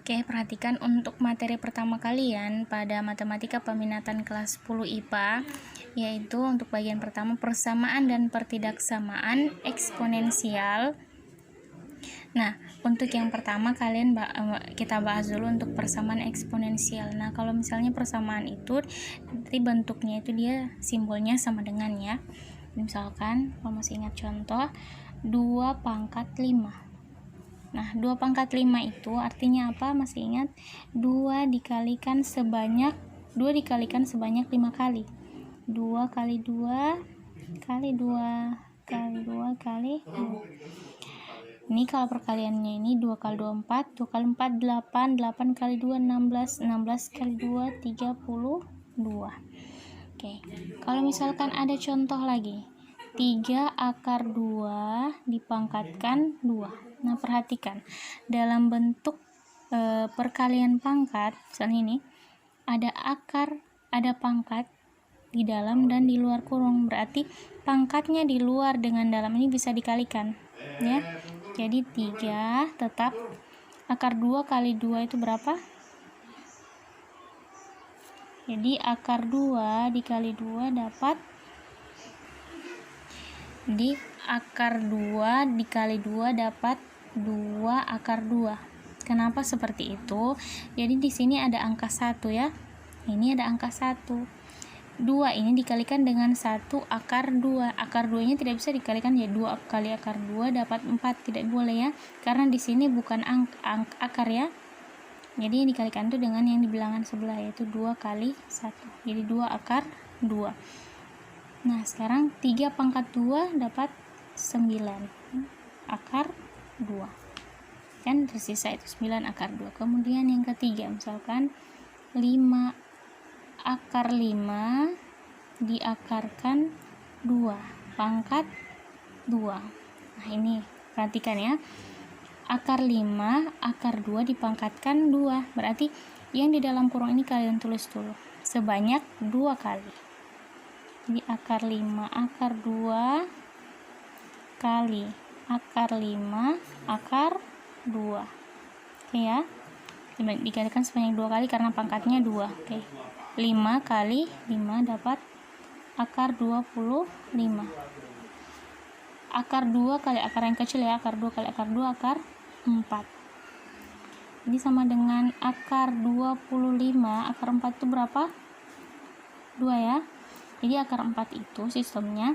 Oke, perhatikan untuk materi pertama kalian pada matematika peminatan kelas 10 IPA, yaitu untuk bagian pertama persamaan dan pertidaksamaan eksponensial. Nah, untuk yang pertama kita bahas dulu untuk persamaan eksponensial. Nah, kalau misalnya persamaan itu nanti bentuknya itu dia simbolnya sama dengan ya. Misalkan kalau masih ingat contoh 2 pangkat 5. Nah, 2 pangkat 5 itu artinya apa? Masih ingat? 2 dikalikan sebanyak 5 kali. 2 kali 2 kali 2 kali 2 kali 2. Ini kalau perkaliannya ini 2 kali 2 4, 2 kali 4 8, 8 kali 2 16, 16 kali 2 32. Oke. Kalau misalkan ada contoh lagi. 3 akar 2 dipangkatkan 2. Nah, perhatikan dalam bentuk perkalian pangkat, misalnya ini ada akar, ada pangkat di dalam dan di luar kurung, berarti pangkatnya di luar dengan dalam ini bisa dikalikan ya. Jadi 3 tetap akar 2 kali 2 itu berapa? Jadi akar 2 dikali 2 dapat akar 2 dikali 2 dapat 2 akar 2. Kenapa seperti itu? Jadi di sini ada angka 1 ya. Ini ada angka 1. 2 ini dikalikan dengan 1 akar 2. Akar 2-nya tidak bisa dikalikan ya. 2 kali akar 2 dapat 4. Tidak boleh ya. Karena di sini bukan akar ya. Jadi yang dikalikan itu dengan yang di bilangan sebelah, yaitu 2 kali 1. Jadi 2 akar 2. Nah, sekarang 3 pangkat 2 dapat 9 akar 2. Kan tersisa itu 9 akar 2. Kemudian yang ketiga, misalkan 5 akar 5 diakarkan 2 pangkat 2. Nah, ini perhatikan ya. Akar 5 akar 2 dipangkatkan 2. Berarti yang di dalam kurung ini kalian tulis dulu sebanyak 2 kali. Jadi akar 5 akar 2 kali akar 5 akar 2. Oke ya. Dikalikan sebanyak 2 kali karena pangkatnya 2. Oke. 5 kali 5 dapat akar 25. Akar 2 kali akar yang kecil ya, akar 2 kali akar 2 akar 4. Ini sama dengan akar 25. Akar 4 itu berapa? 2 ya. Jadi akar 4 itu sistemnya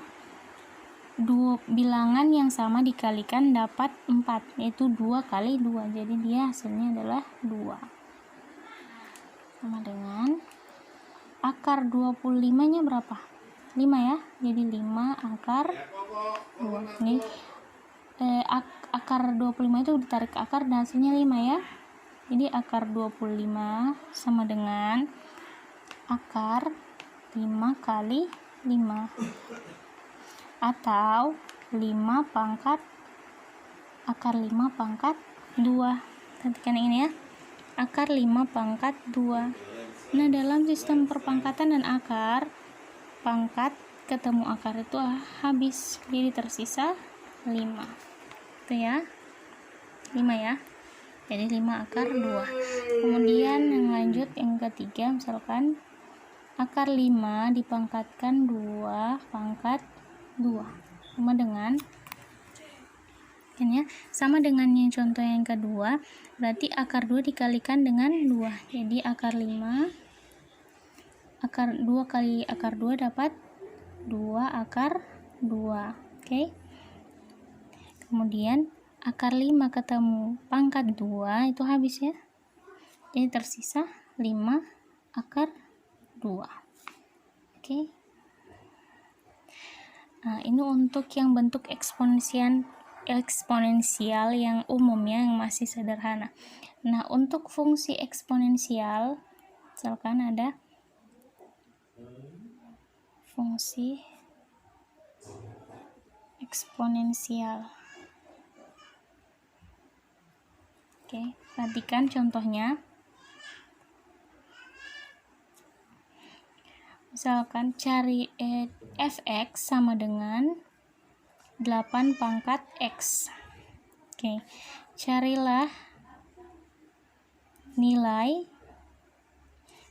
bilangan yang sama dikalikan dapat 4, yaitu 2 kali 2. Jadi dia hasilnya adalah 2. Sama dengan akar 25-nya berapa? 5 ya. Jadi 5 akar 2. Ini akar 25 itu ditarik ke akar dan hasilnya 5 ya. Jadi akar 25 sama dengan akar 5 kali 5 atau 5 pangkat akar 5 pangkat 2. Perhatikan ini ya. Akar 5 pangkat 2. Nah, dalam sistem perpangkatan dan akar, pangkat ketemu akar itu habis. Jadi tersisa 5. Itu ya. 5 ya. Jadi 5 akar 2. Kemudian yang lanjut yang ketiga, misalkan akar 5 dipangkatkan 2 pangkat 2 sama dengan ya, sama dengan yang contoh yang kedua, berarti akar 2 dikalikan dengan 2. Jadi akar 5 akar 2 kali akar 2 dapat 2 akar 2. Oke. Kemudian akar 5 ketemu pangkat 2 itu habis ya. Jadi tersisa 5 akar 2. Oke. Nah, ini untuk yang bentuk eksponensial yang umum ya, yang masih sederhana. Nah, untuk fungsi eksponensial, misalkan ada fungsi eksponensial. Oke, perhatikan contohnya. Misalkan cari fx sama dengan 8 pangkat x. Oke, carilah nilai,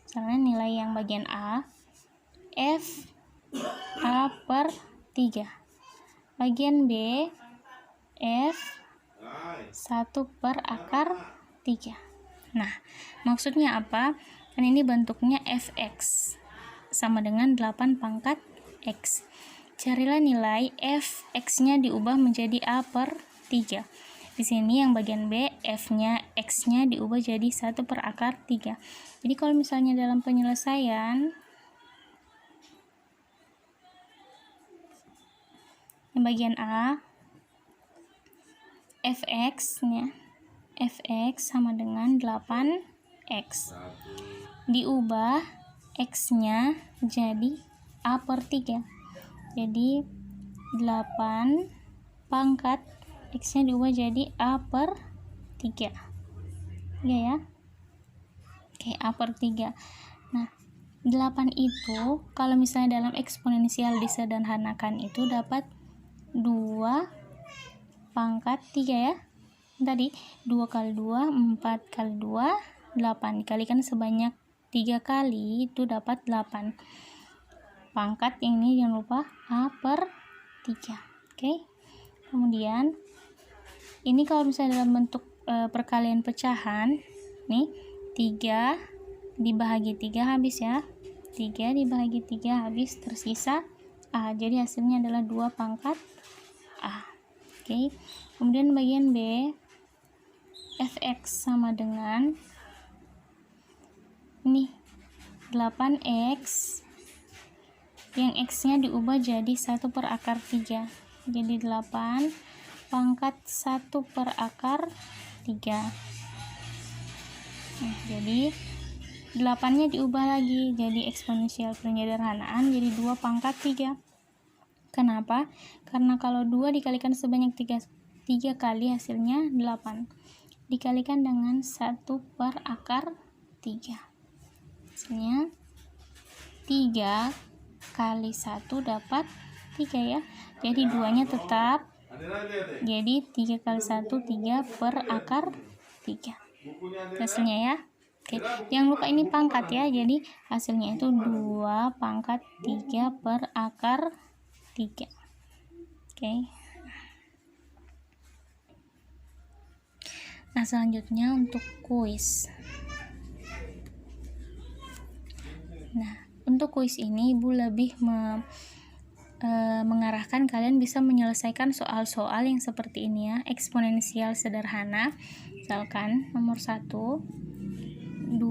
misalnya nilai yang bagian A, F A per 3. Bagian B, F 1 per akar 3. Nah, maksudnya apa? Kan ini bentuknya fx sama dengan 8 pangkat x. Carilah nilai fx-nya diubah menjadi A per 3. Di sini yang bagian B, f-nya, x-nya diubah jadi 1 per akar 3. Jadi kalau misalnya dalam penyelesaian, yang bagian A, fx-nya, fx sama dengan 8x. Diubah x-nya jadi A per 3. Jadi 8 pangkat x-nya diubah jadi A per 3. Iya ya? Oke, A per 3. Nah, 8 itu kalau misalnya dalam eksponensial disederhanakan itu dapat 2 pangkat 3 ya. Tadi 2 kali 2, 4 kali 2, 8. Dikalikan sebanyak 3 kali itu dapat 8. Pangkat yang ini jangan lupa A per 3. Oke. Kemudian ini kalau misalnya dalam bentuk perkalian pecahan, nih 3 dibagi 3 habis ya. 3 dibagi 3 habis, tersisa A. Jadi hasilnya adalah 2 pangkat A. Oke. Kemudian bagian B, fx sama dengan ini 8x yang x-nya diubah jadi 1 per akar 3. Jadi 8 pangkat 1 per akar 3. Nah, jadi 8-nya diubah lagi jadi eksponensial penyederhanaan jadi 2 pangkat 3. Kenapa? Karena kalau 2 dikalikan sebanyak 3 kali hasilnya 8. Dikalikan dengan 1 per akar 3. Hasilnya 3 kali 1 dapat 3 ya. Jadi 2-nya tetap. Jadi 3 kali 1, 3 per akar 3. Hasilnya ya. Oke, jangan lupa ini pangkat ya. Jadi hasilnya itu 2 pangkat 3 per akar 3. Oke. Nah, selanjutnya untuk kuis. Nah, untuk kuis ini Ibu lebih mengarahkan kalian bisa menyelesaikan soal-soal yang seperti ini ya, eksponensial sederhana. Misalkan nomor 1, 2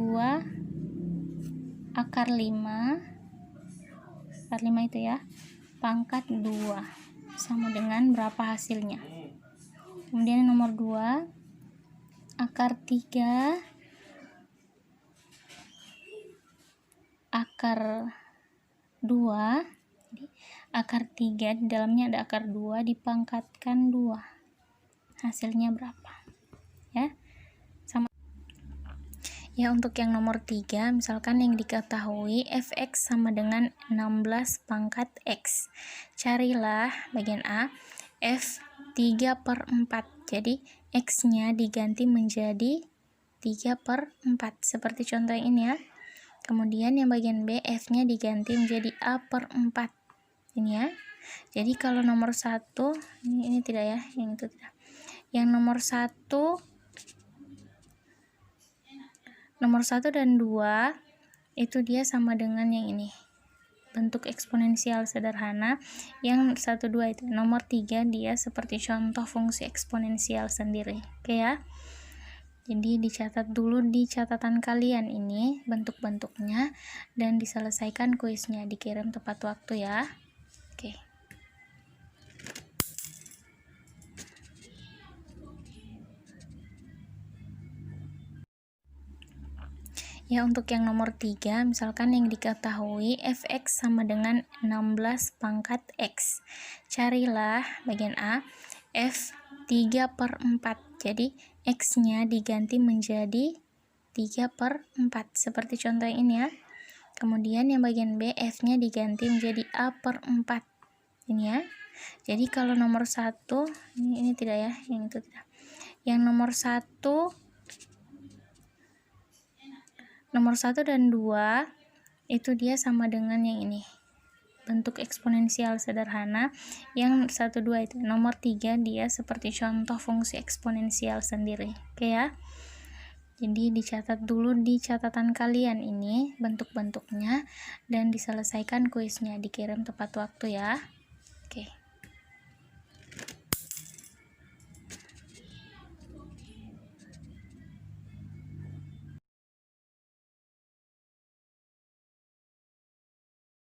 akar 5 itu ya, pangkat 2 sama dengan berapa hasilnya. Kemudian nomor 2 akar 3 akar 2. Jadi akar 3 di dalamnya ada akar 2 dipangkatkan 2. Hasilnya berapa? Ya. Sama ya, untuk yang nomor 3 misalkan yang diketahui fx sama dengan 16 pangkat x. Carilah bagian A f 3 per 4. Jadi x-nya diganti menjadi 3 per 4 seperti contoh ini ya. Kemudian yang bagian B, F-nya diganti menjadi A per 4. Ini ya. Jadi kalau nomor 1, ini tidak ya, yang itu tidak. Yang nomor 1 dan 2, itu dia sama dengan yang ini. Bentuk eksponensial sederhana. Yang 1, 2 itu. Nomor 3, dia seperti contoh fungsi eksponensial sendiri. Oke ya. Jadi dicatat dulu di catatan kalian ini bentuk-bentuknya dan diselesaikan kuisnya, dikirim tepat waktu ya. Oke. Ya, untuk yang nomor 3, misalkan yang diketahui fx sama dengan 16 pangkat x. Carilah bagian A f 3 per 4. Jadi x-nya diganti menjadi 3 per 4 seperti contoh ini ya. Kemudian yang bagian B, f-nya diganti menjadi A per 4. Ini ya. Jadi kalau nomor 1, ini tidak ya, yang itu tidak. Yang nomor 1 nomor 1 dan 2 itu dia sama dengan yang ini, bentuk eksponensial sederhana. Yang 1, 2 itu. Nomor 3 dia seperti contoh fungsi eksponensial sendiri. Oke ya. Jadi dicatat dulu di catatan kalian ini bentuk-bentuknya dan diselesaikan kuisnya, dikirim tepat waktu ya. Oke.